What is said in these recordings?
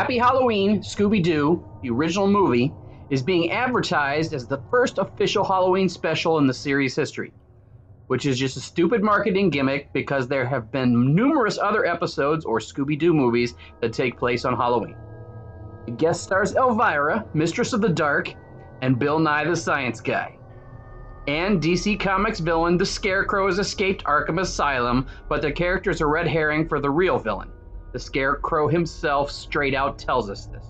Happy Halloween Scooby-Doo, the original movie, is being advertised as the first official Halloween special in the series' history, which is just a stupid marketing gimmick because there have been numerous other episodes or Scooby-Doo movies that take place on Halloween. It guest stars Elvira, Mistress of the Dark, and Bill Nye the Science Guy. And DC Comics villain the Scarecrow has escaped Arkham Asylum, but the character is a red herring for the real villain. The Scarecrow himself straight out tells us this.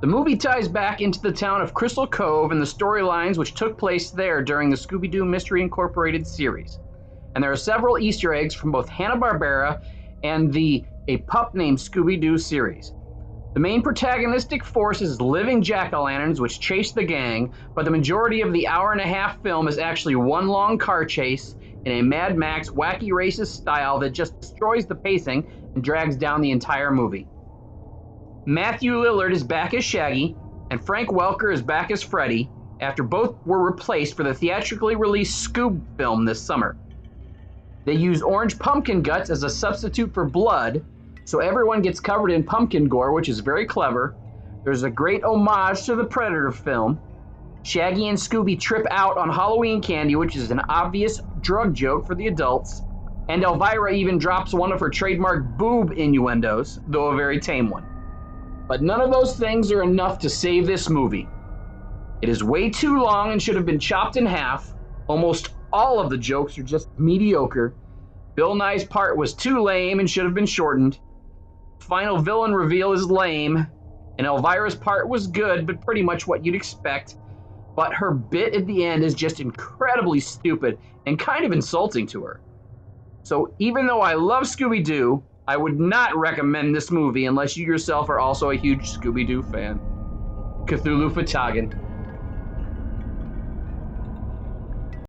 The movie ties back into the town of Crystal Cove and the storylines which took place there during the Scooby-Doo Mystery Incorporated series. And there are several Easter eggs from both Hanna-Barbera and the A Pup Named Scooby-Doo series. The main protagonistic force is living jack-o'-lanterns which chase the gang, but the majority of the hour-and-a-half film is actually one long car chase in a Mad Max wacky racist style that just destroys the pacing and drags down the entire movie. Matthew Lillard is back as Shaggy, and Frank Welker is back as Freddy, after both were replaced for the theatrically released Scoob film this summer. They use orange pumpkin guts as a substitute for blood, so everyone gets covered in pumpkin gore, which is very clever. There's a great homage to the Predator film. Shaggy and Scooby trip out on Halloween candy, which is an obvious drug joke for the adults. And Elvira even drops one of her trademark boob innuendos, though a very tame one. But none of those things are enough to save this movie. It is way too long and should have been chopped in half. Almost all of the jokes are just mediocre. Bill Nye's part was too lame and should have been shortened. Final villain reveal is lame, and Elvira's part was good, but pretty much what you'd expect. But her bit at the end is just incredibly stupid and kind of insulting to her. So even though I love Scooby-Doo, I would not recommend this movie unless you yourself are also a huge Scooby-Doo fan. Cthulhu Fatagan.